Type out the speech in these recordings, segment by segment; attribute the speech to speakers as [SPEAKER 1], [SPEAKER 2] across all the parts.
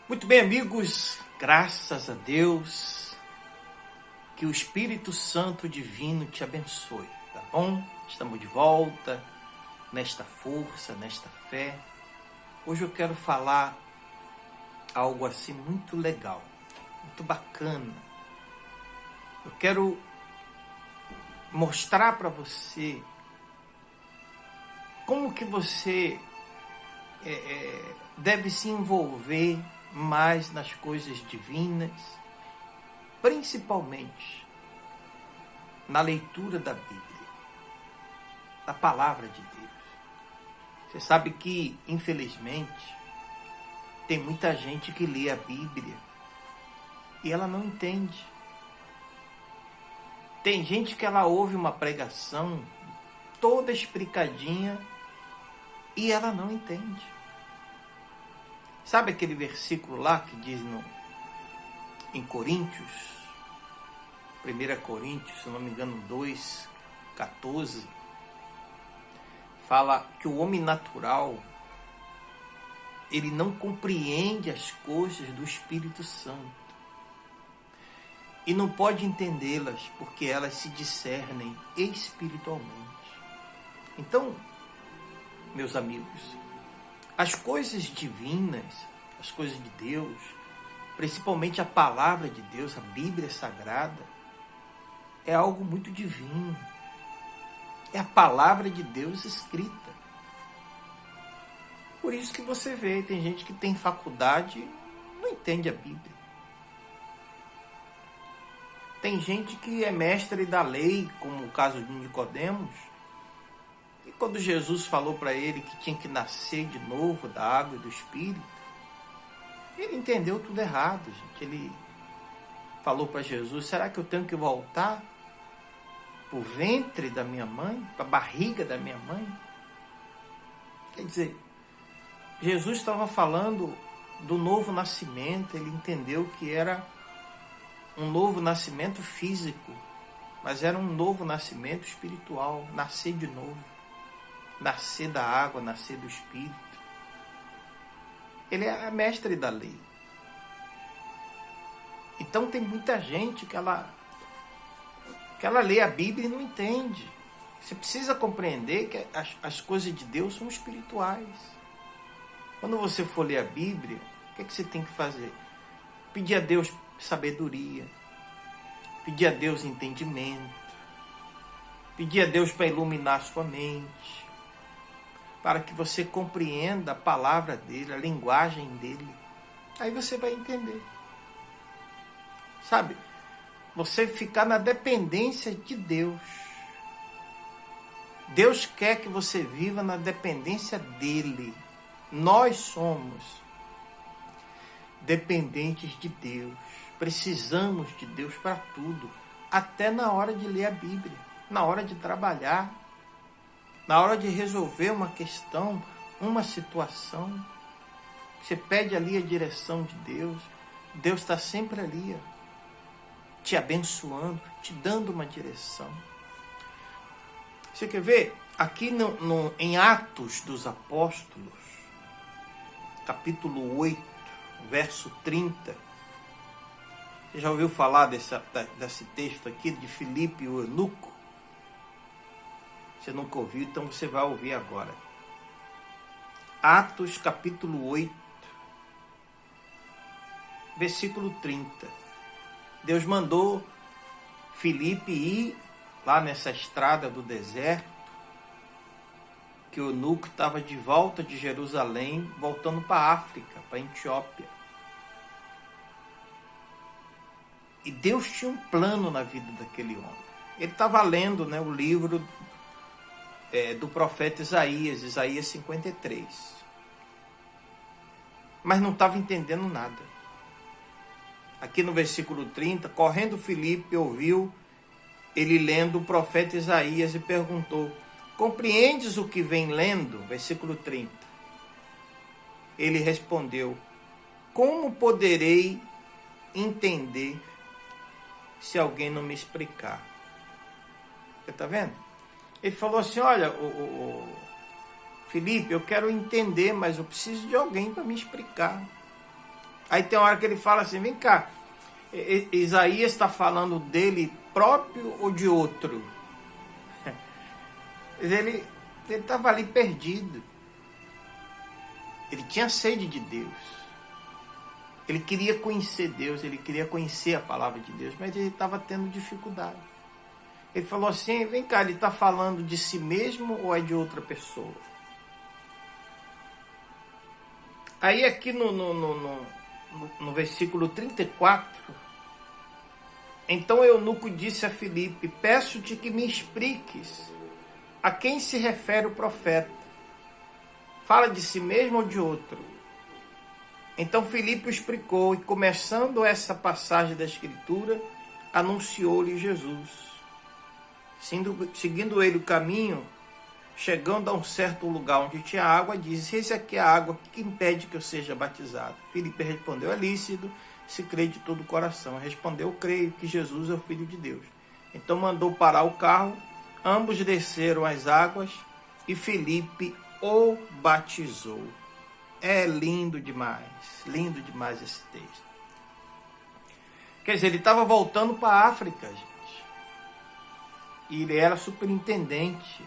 [SPEAKER 1] Muito bem, amigos, graças a Deus, que o Espírito Santo Divino te abençoe, tá bom? Estamos de volta nesta força, nesta fé. Hoje eu quero falar algo assim muito legal, muito bacana. Eu quero mostrar para você como que você deve se envolver mais nas coisas divinas, principalmente na leitura da Bíblia, da Palavra de Deus. Você sabe que, infelizmente, tem muita gente que lê a Bíblia e ela não entende. Tem gente que ela ouve uma pregação toda explicadinha e ela não entende. Sabe aquele versículo lá que diz em Coríntios, 1 Coríntios, se não me engano, 2:14, fala que o homem natural, ele não compreende as coisas do Espírito Santo e não pode entendê-las porque elas se discernem espiritualmente. Então, meus amigos, as coisas divinas, as coisas de Deus, principalmente a palavra de Deus, a Bíblia Sagrada, é algo muito divino. É a palavra de Deus escrita. Por isso que você vê, tem gente que tem faculdade e não entende a Bíblia. Tem gente que é mestre da lei, como o caso de Nicodemos, e quando Jesus falou para ele que tinha que nascer de novo da água e do Espírito, ele entendeu tudo errado, gente. Ele falou para Jesus: será que eu tenho que voltar para o ventre da minha mãe, para a barriga da minha mãe? Quer dizer, Jesus estava falando do novo nascimento. Ele entendeu que era um novo nascimento físico, mas era um novo nascimento espiritual, nascer de novo. Nascer da água, nascer do Espírito. Ele é mestre da lei. Então tem muita gente que ela lê a Bíblia e não entende. Você precisa compreender que as coisas de Deus são espirituais. Quando você for ler a Bíblia, o que você tem que fazer? Pedir a Deus sabedoria, pedir a Deus entendimento, pedir a Deus para iluminar a sua mente, para que você compreenda a palavra dele, a linguagem dele. Aí você vai entender. Sabe? Você ficar na dependência de Deus. Deus quer que você viva na dependência dele. Nós somos dependentes de Deus. Precisamos de Deus para tudo. Até na hora de ler a Bíblia. Na hora de trabalhar. Na hora de resolver uma questão, uma situação, você pede ali a direção de Deus. Deus está sempre ali, te abençoando, te dando uma direção. Você quer ver? Aqui em Atos dos Apóstolos, capítulo 8, verso 30, você já ouviu falar desse texto aqui, de Filipe e o eunuco? Você nunca ouviu, então você vai ouvir agora. Atos capítulo 8, versículo 30. Deus mandou Filipe ir lá nessa estrada do deserto, que o eunuco estava de volta de Jerusalém, voltando para a África, para a Etiópia. E Deus tinha um plano na vida daquele homem. Ele estava lendo, o livro do profeta Isaías, Isaías 53. Mas não estava entendendo nada. Aqui no versículo 30, correndo Filipe ouviu ele lendo o profeta Isaías e perguntou: compreendes o que vem lendo? Versículo 30. Ele respondeu: como poderei entender se alguém não me explicar? Você está vendo? Ele falou assim: olha, Filipe, eu quero entender, mas eu preciso de alguém para me explicar. Aí tem uma hora que ele fala assim, vem cá, Isaías está falando dele próprio ou de outro? Ele estava ali perdido. Ele tinha sede de Deus. Ele queria conhecer Deus, ele queria conhecer a palavra de Deus, mas ele estava tendo dificuldade. Ele falou assim, vem cá, ele está falando de si mesmo ou é de outra pessoa? Aí aqui no versículo 34, então eunuco disse a Filipe, peço-te que me expliques a quem se refere o profeta. Fala de si mesmo ou de outro? Então Filipe explicou e, começando essa passagem da Escritura, anunciou-lhe Jesus. Seguindo ele o caminho, chegando a um certo lugar onde tinha água, disse, eis aqui a água que impede que eu seja batizado. Filipe respondeu, é lícito, se crê de todo o coração. Respondeu, creio que Jesus é o Filho de Deus. Então mandou parar o carro, ambos desceram as águas e Filipe o batizou. É lindo demais esse texto. Quer dizer, ele estava voltando para a África, gente. E ele era superintendente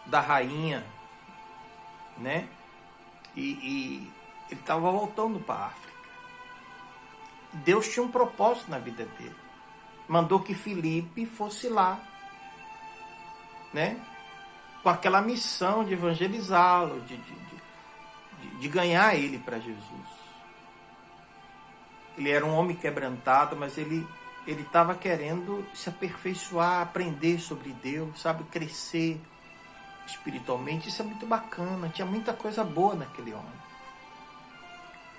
[SPEAKER 1] da rainha, né? E ele estava voltando para a África. Deus tinha um propósito na vida dele. Mandou que Filipe fosse lá, né? Com aquela missão de evangelizá-lo, de ganhar ele para Jesus. Ele era um homem quebrantado, mas ele estava querendo se aperfeiçoar, aprender sobre Deus, sabe, crescer espiritualmente. Isso é muito bacana, tinha muita coisa boa naquele homem.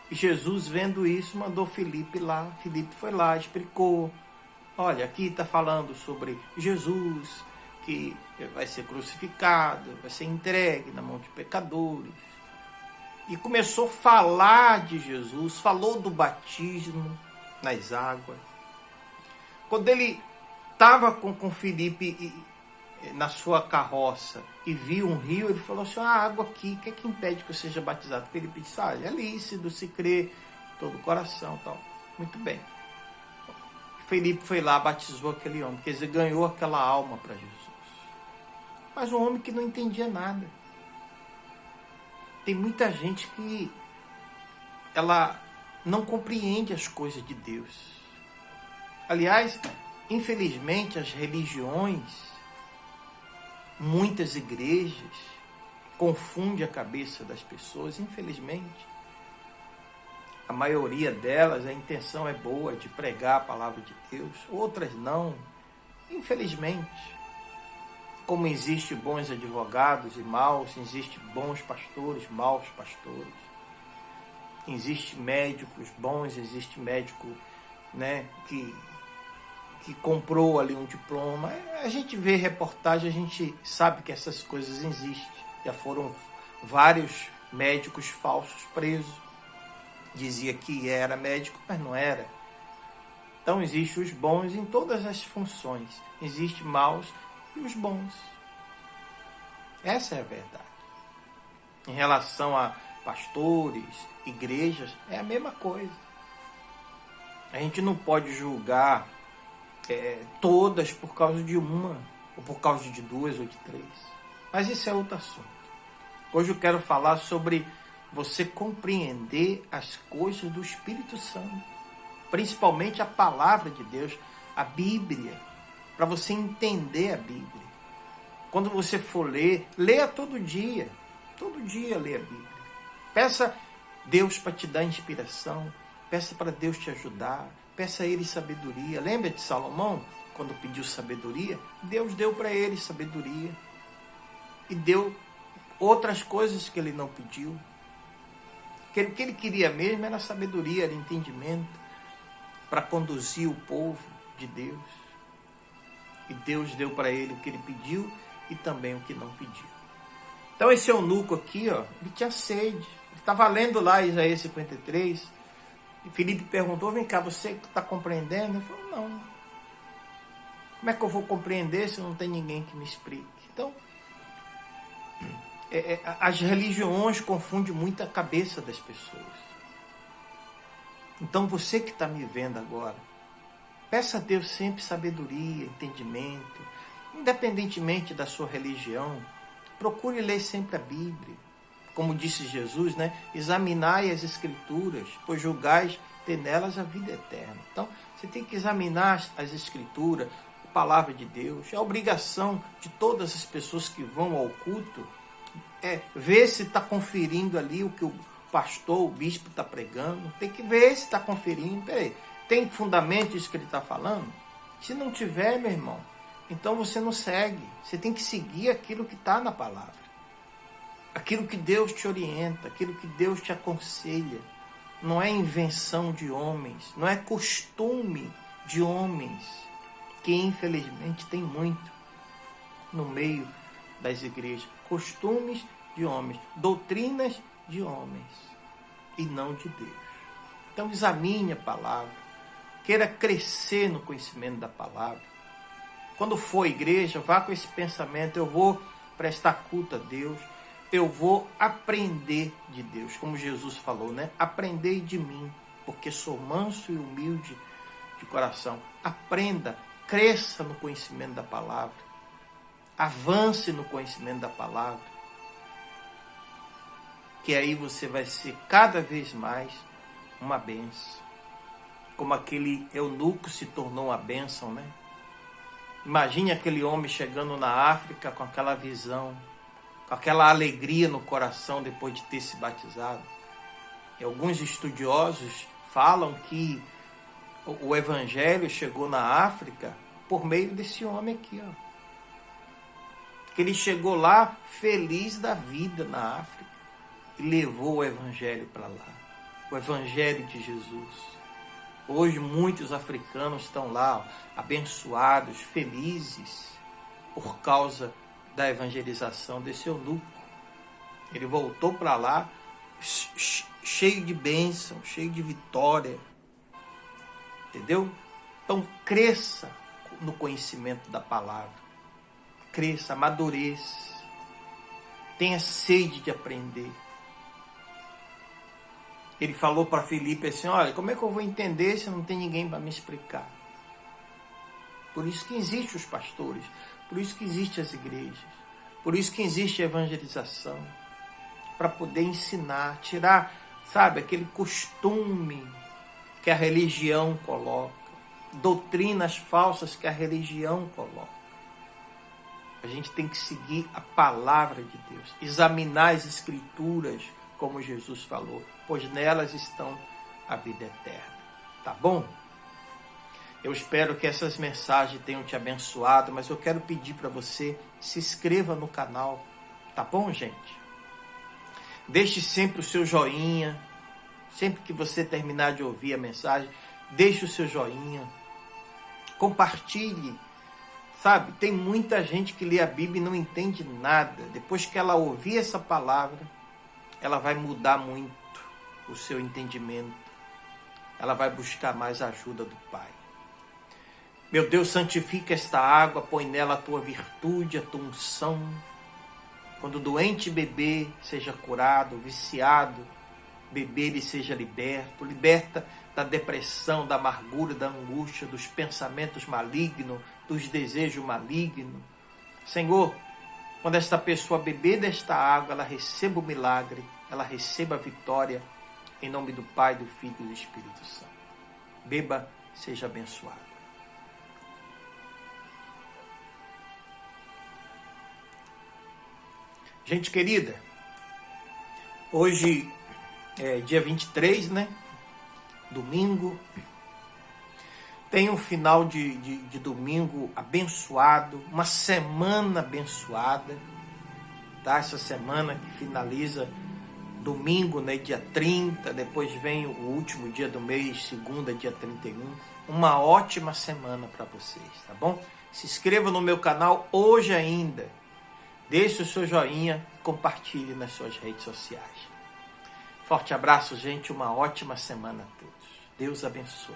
[SPEAKER 1] E Jesus, vendo isso, mandou Filipe lá. Filipe foi lá, explicou. Olha, aqui está falando sobre Jesus, que vai ser crucificado, vai ser entregue na mão de pecadores. E começou a falar de Jesus, falou do batismo nas águas. Quando ele estava com Filipe na sua carroça e viu um rio, ele falou assim, a água aqui, o que é que impede que eu seja batizado? Filipe disse, é lícito, se crê, todo o coração, tal. Muito bem. Filipe foi lá, batizou aquele homem, quer dizer, ganhou aquela alma para Jesus. Mas um homem que não entendia nada. Tem muita gente que ela não compreende as coisas de Deus. Aliás, infelizmente, as religiões, muitas igrejas, confundem a cabeça das pessoas, infelizmente. A maioria delas, a intenção é boa, de pregar a palavra de Deus, outras não, infelizmente. Como existem bons advogados e maus, existem bons pastores, maus pastores. Existem médicos bons, existe médico, né, que comprou ali um diploma. A gente vê reportagem, a gente sabe que essas coisas existem. Já foram vários médicos falsos presos. Dizia que era médico, mas não era. Então existem os bons em todas as funções. Existem maus e os bons. Essa é a verdade. Em relação a pastores, igrejas, é a mesma coisa. A gente não pode julgar todas por causa de uma, ou por causa de duas ou de três. Mas isso é outro assunto. Hoje eu quero falar sobre você compreender as coisas do Espírito Santo, principalmente a palavra de Deus, a Bíblia, para você entender a Bíblia. Quando você for ler, leia todo dia leia a Bíblia. Peça Deus para te dar inspiração, peça para Deus te ajudar, peça a Ele sabedoria. Lembra de Salomão, quando pediu sabedoria? Deus deu para ele sabedoria e deu outras coisas que ele não pediu. O que ele queria mesmo era sabedoria, era entendimento para conduzir o povo de Deus. E Deus deu para ele o que ele pediu e também o que não pediu. Então esse eunuco aqui, ele tinha sede. Ele estava lendo lá Isaías 53. E Filipe perguntou, vem cá, você está compreendendo? Ele falou, não. Como é que eu vou compreender se não tem ninguém que me explique? Então, as religiões confundem muito a cabeça das pessoas. Então você que está me vendo agora, peça a Deus sempre sabedoria, entendimento, independentemente da sua religião. Procure ler sempre a Bíblia. Como disse Jesus, né? Examinai as Escrituras, pois julgais ter nelas a vida eterna. Então, você tem que examinar as Escrituras, a palavra de Deus. É a obrigação de todas as pessoas que vão ao culto ver se está conferindo ali o que o pastor, o bispo está pregando. Tem que ver se está conferindo. Peraí, tem fundamento isso que ele está falando? Se não tiver, meu irmão, então você não segue. Você tem que seguir aquilo que está na palavra. Aquilo que Deus te orienta, aquilo que Deus te aconselha. Não é invenção de homens, não é costume de homens, que infelizmente tem muito no meio das igrejas. Costumes de homens, doutrinas de homens e não de Deus. Então examine a palavra, queira crescer no conhecimento da palavra. Quando for à igreja, vá com esse pensamento: eu vou prestar culto a Deus, eu vou aprender de Deus, como Jesus falou, né? Aprendei de mim, porque sou manso e humilde de coração. Aprenda, cresça no conhecimento da palavra, avance no conhecimento da palavra, que aí você vai ser cada vez mais uma bênção. Como aquele eunuco se tornou uma bênção, né? Imagine aquele homem chegando na África com aquela visão, com aquela alegria no coração depois de ter se batizado. E alguns estudiosos falam que o evangelho chegou na África por meio desse homem aqui, ó. Que ele chegou lá feliz da vida na África e levou o evangelho para lá, o evangelho de Jesus. Hoje muitos africanos estão lá, ó, abençoados, felizes por causa da evangelização desse eunuco. Ele voltou para lá cheio de bênção, cheio de vitória. Entendeu? Então cresça no conhecimento da palavra. Cresça, amadureça. Tenha sede de aprender. Ele falou para Filipe assim: olha, como é que eu vou entender se não tem ninguém para me explicar? Por isso que existem os pastores, por isso que existem as igrejas, por isso que existe a evangelização, para poder ensinar, tirar, sabe, aquele costume que a religião coloca, doutrinas falsas que a religião coloca. A gente tem que seguir a palavra de Deus, examinar as Escrituras, como Jesus falou, pois nelas estão a vida eterna. Tá bom? Eu espero que essas mensagens tenham te abençoado, mas eu quero pedir para você, se inscreva no canal, tá bom, gente? Deixe sempre o seu joinha, sempre que você terminar de ouvir a mensagem, deixe o seu joinha, compartilhe, sabe? Tem muita gente que lê a Bíblia e não entende nada. Depois que ela ouvir essa palavra, ela vai mudar muito o seu entendimento, ela vai buscar mais a ajuda do Pai. Meu Deus, santifica esta água, põe nela a tua virtude, a tua unção. Quando o doente beber, seja curado, viciado, beber e seja liberto. Liberta da depressão, da amargura, da angústia, dos pensamentos malignos, dos desejos malignos. Senhor, quando esta pessoa beber desta água, ela receba o milagre, ela receba a vitória, em nome do Pai, do Filho e do Espírito Santo. Beba, seja abençoado. Gente querida, hoje é dia 23, né? Domingo. Tem um final de domingo abençoado, uma semana abençoada, tá? Essa semana que finaliza domingo, né? Dia 30, depois vem o último dia do mês, segunda, dia 31. Uma ótima semana para vocês, tá bom? Se inscreva no meu canal hoje ainda. Deixe o seu joinha e compartilhe nas suas redes sociais. Forte abraço, gente. Uma ótima semana a todos. Deus abençoe.